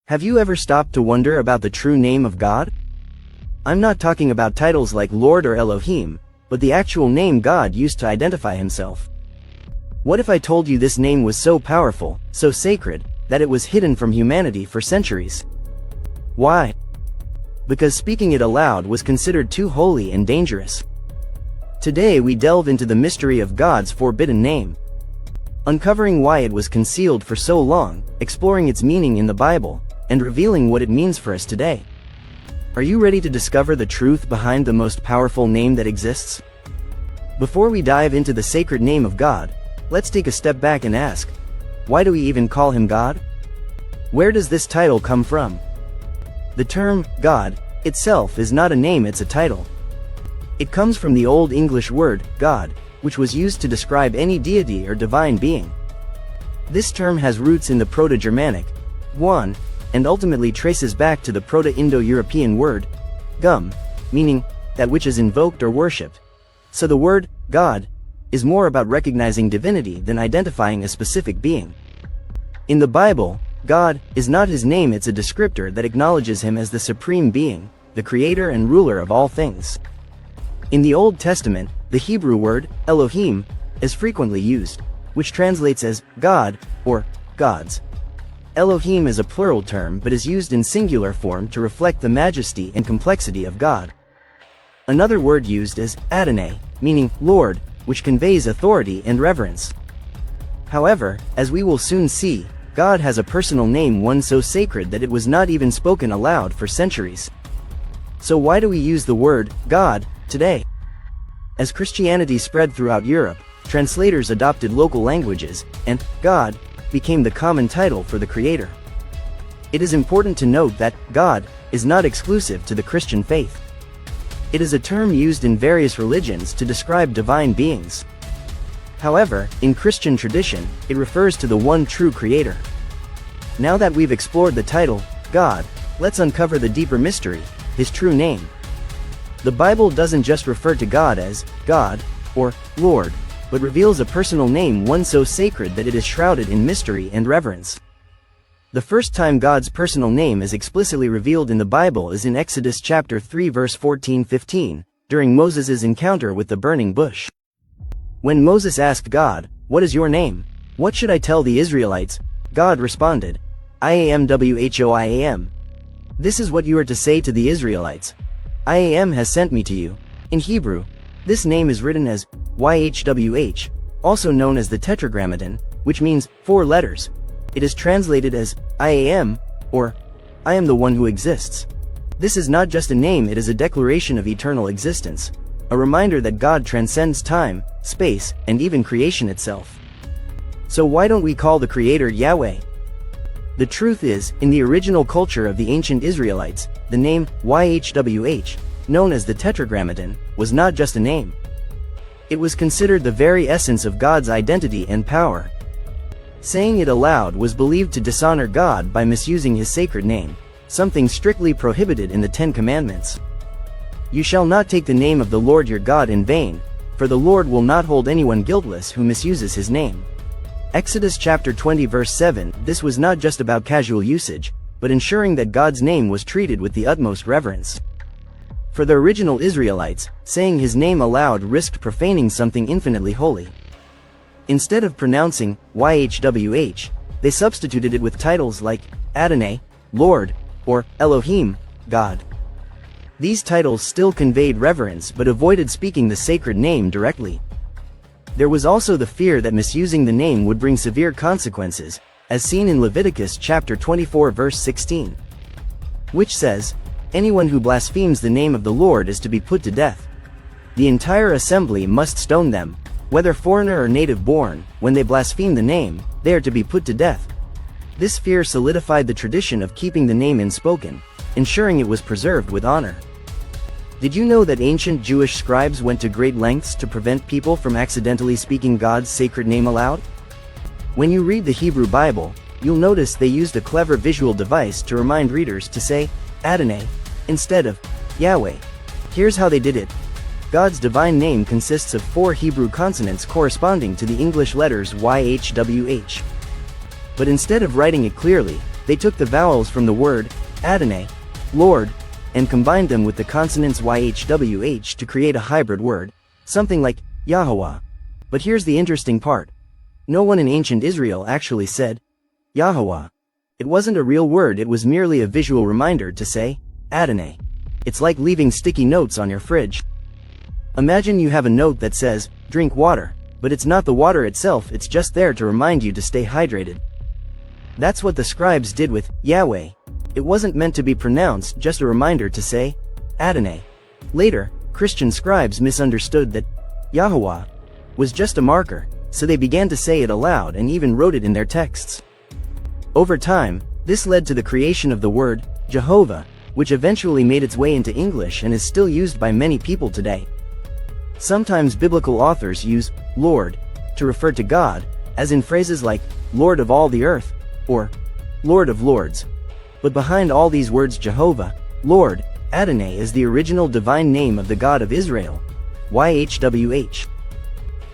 Have you ever stopped to wonder about the true name of God? I'm not talking about titles like Lord or Elohim, but the actual name God used to identify himself. What if I told you this name was so powerful, so sacred, that it was hidden from humanity for centuries? Why? Because speaking it aloud was considered too holy and dangerous. Today we delve into the mystery of God's forbidden name, uncovering why it was concealed for so long, exploring its meaning in the Bible, and revealing what it means for us today. Are you ready to discover the truth behind the most powerful name that exists? Before we dive into the sacred name of God, let's take a step back and ask, why do we even call him God? Where does this title come from? The term, God, itself is not a name, it's a title. It comes from the Old English word, God, which was used to describe any deity or divine being. This term has roots in the Proto-Germanic, one, and ultimately traces back to the Proto-Indo-European word, gum, meaning that which is invoked or worshipped. So the word, God, is more about recognizing divinity than identifying a specific being. In the Bible, God is not his name, it's a descriptor that acknowledges him as the supreme being, the creator and ruler of all things. In the Old Testament, the Hebrew word, Elohim, is frequently used, which translates as God or gods. Elohim is a plural term but is used in singular form to reflect the majesty and complexity of God. Another word used is Adonai, meaning Lord, which conveys authority and reverence. However, as we will soon see, God has a personal name, one so sacred that it was not even spoken aloud for centuries. So why do we use the word God today? As Christianity spread throughout Europe, translators adopted local languages, and God became the common title for the Creator. It is important to note that God is not exclusive to the Christian faith. It is a term used in various religions to describe divine beings. However, in Christian tradition, it refers to the one true Creator. Now that we've explored the title, God, let's uncover the deeper mystery, his true name. The Bible doesn't just refer to God as God or Lord, but reveals a personal name, one so sacred that it is shrouded in mystery and reverence. The first time God's personal name is explicitly revealed in the Bible is in Exodus chapter 3 verse 14-15, during Moses' encounter with the burning bush. When Moses asked God, "What is your name? What should I tell the Israelites?" God responded, "YHWH. This is what you are to say to the Israelites. I has sent me to you." In Hebrew, this name is written as YHWH, also known as the Tetragrammaton, which means 4 letters. It is translated as I am, or I am the one who exists. This is not just a name, it is a declaration of eternal existence, a reminder that God transcends time, space, and even creation itself. So why don't we call the Creator Yahweh? The truth is, in the original culture of the ancient Israelites, the name YHWH, known as the Tetragrammaton, was not just a name. It was considered the very essence of God's identity and power. Saying it aloud was believed to dishonor God by misusing his sacred name, something strictly prohibited in the 10 Commandments. You shall not take the name of the Lord your God in vain, for the Lord will not hold anyone guiltless who misuses his name. Exodus chapter 20 verse 7. This was not just about casual usage, but ensuring that God's name was treated with the utmost reverence. For the original Israelites, saying his name aloud risked profaning something infinitely holy. Instead of pronouncing YHWH, they substituted it with titles like Adonai, Lord, or Elohim, God. These titles still conveyed reverence but avoided speaking the sacred name directly. There was also the fear that misusing the name would bring severe consequences, as seen in Leviticus chapter 24 verse 16, which says, "Anyone who blasphemes the name of the Lord is to be put to death. The entire assembly must stone them, whether foreigner or native born. When they blaspheme the name, they are to be put to death." This fear solidified the tradition of keeping the name unspoken, ensuring it was preserved with honor. Did you know that ancient Jewish scribes went to great lengths to prevent people from accidentally speaking God's sacred name aloud? When you read the Hebrew Bible, you'll notice they used a clever visual device to remind readers to say Adonai instead of Yahweh. Here's how they did it. God's divine name consists of 4 Hebrew consonants corresponding to the English letters YHWH. But instead of writing it clearly, They took the vowels from the word Adonai, Lord, and combined them with the consonants YHWH to create a hybrid word, something like Yahweh. But here's the interesting part. No one in ancient Israel actually said Yahweh. It wasn't a real word, it was merely a visual reminder to say Adonai. It's like leaving sticky notes on your fridge. Imagine you have a note that says, drink water, but it's not the water itself, it's just there to remind you to stay hydrated. That's what the scribes did with Yahweh. It wasn't meant to be pronounced, just a reminder to say Adonai. Later, Christian scribes misunderstood that Yahweh was just a marker, so they began to say it aloud and even wrote it in their texts. Over time, this led to the creation of the word Jehovah, which eventually made its way into English and is still used by many people today. Sometimes biblical authors use Lord to refer to God, as in phrases like Lord of all the earth, or Lord of Lords. But behind all these words, Jehovah, Lord, Adonai is the original divine name of the God of Israel, YHWH.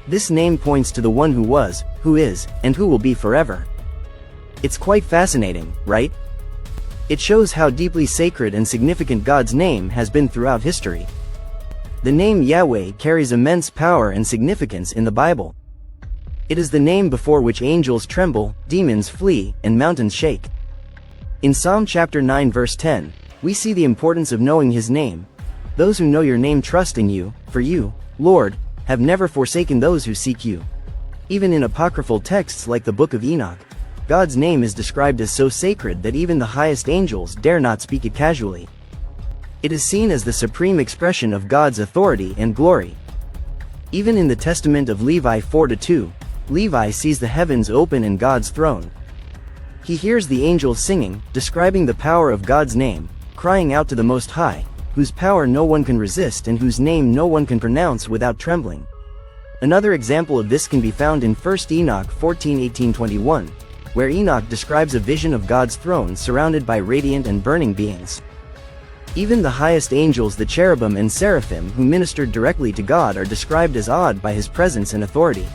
This name points to the one who was, who is, and who will be forever. It's quite fascinating, right? It shows how deeply sacred and significant God's name has been throughout history. The name Yahweh carries immense power and significance in the Bible. It is the name before which angels tremble, demons flee, and mountains shake. In Psalm chapter 9 verse 10, we see the importance of knowing His name. Those who know your name trust in you, for you, Lord, have never forsaken those who seek you. Even in apocryphal texts like the Book of Enoch, God's name is described as so sacred that even the highest angels dare not speak it casually. It is seen as the supreme expression of God's authority and glory. Even in the Testament of Levi 4-2, Levi sees the heavens open and God's throne. He hears the angels singing, describing the power of God's name, crying out to the Most High, whose power no one can resist and whose name no one can pronounce without trembling. Another example of this can be found in 1 Enoch 14:18-21, where Enoch describes a vision of God's throne surrounded by radiant and burning beings. Even the highest angels, the cherubim and seraphim who ministered directly to God, are described as awed by His presence and authority.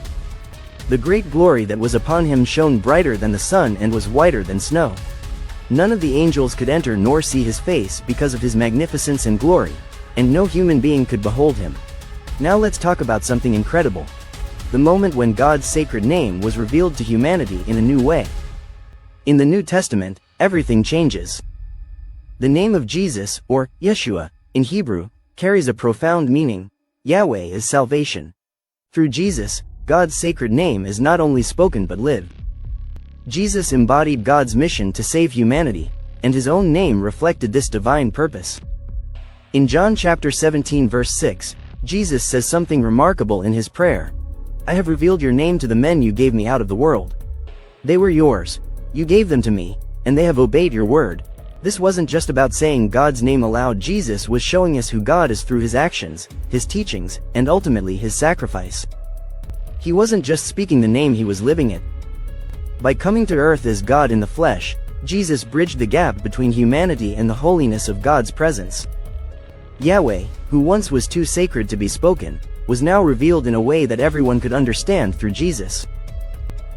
The great glory that was upon Him shone brighter than the sun and was whiter than snow. None of the angels could enter nor see His face because of His magnificence and glory, and no human being could behold Him. Now let's talk about something incredible. The moment when God's sacred name was revealed to humanity in a new way. In the New Testament, everything changes. The name of Jesus, or Yeshua, in Hebrew, carries a profound meaning. Yahweh is salvation. Through Jesus, God's sacred name is not only spoken but lived. Jesus embodied God's mission to save humanity, and His own name reflected this divine purpose. In John chapter 17 verse 6, Jesus says something remarkable in His prayer. I have revealed your name to the men you gave me out of the world. They were yours. You gave them to me, and they have obeyed your word. This wasn't just about saying God's name aloud. Jesus was showing us who God is through His actions, His teachings, and ultimately His sacrifice. He wasn't just speaking the name, He was living it. By coming to earth as God in the flesh, Jesus bridged the gap between humanity and the holiness of God's presence. Yahweh, who once was too sacred to be spoken, was now revealed in a way that everyone could understand through Jesus.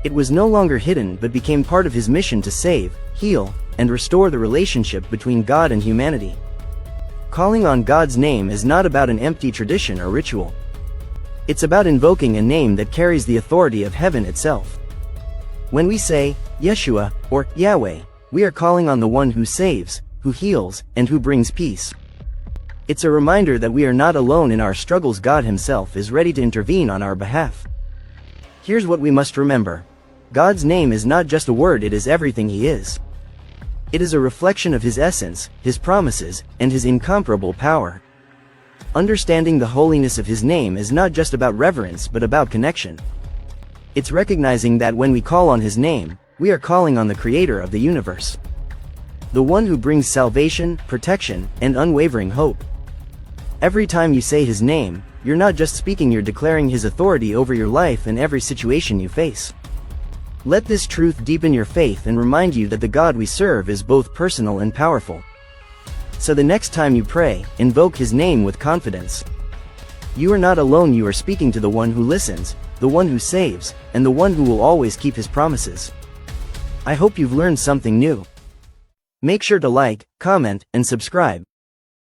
It was no longer hidden but became part of His mission to save, heal, and restore the relationship between God and humanity. Calling on God's name is not about an empty tradition or ritual. It's about invoking a name that carries the authority of heaven itself. When we say, Yeshua, or Yahweh, we are calling on the one who saves, who heals, and who brings peace. It's a reminder that we are not alone in our struggles. God Himself is ready to intervene on our behalf. Here's what we must remember. God's name is not just a word, it is everything He is. It is a reflection of His essence, His promises, and His incomparable power. Understanding the holiness of His name is not just about reverence but about connection. It's recognizing that when we call on His name, we are calling on the Creator of the universe. The one who brings salvation, protection, and unwavering hope. Every time you say His name, you're not just speaking, you're declaring His authority over your life and every situation you face. Let this truth deepen your faith and remind you that the God we serve is both personal and powerful. So the next time you pray, invoke His name with confidence. You are not alone, you are speaking to the one who listens, the one who saves, and the one who will always keep His promises. I hope you've learned something new. Make sure to like, comment, and subscribe.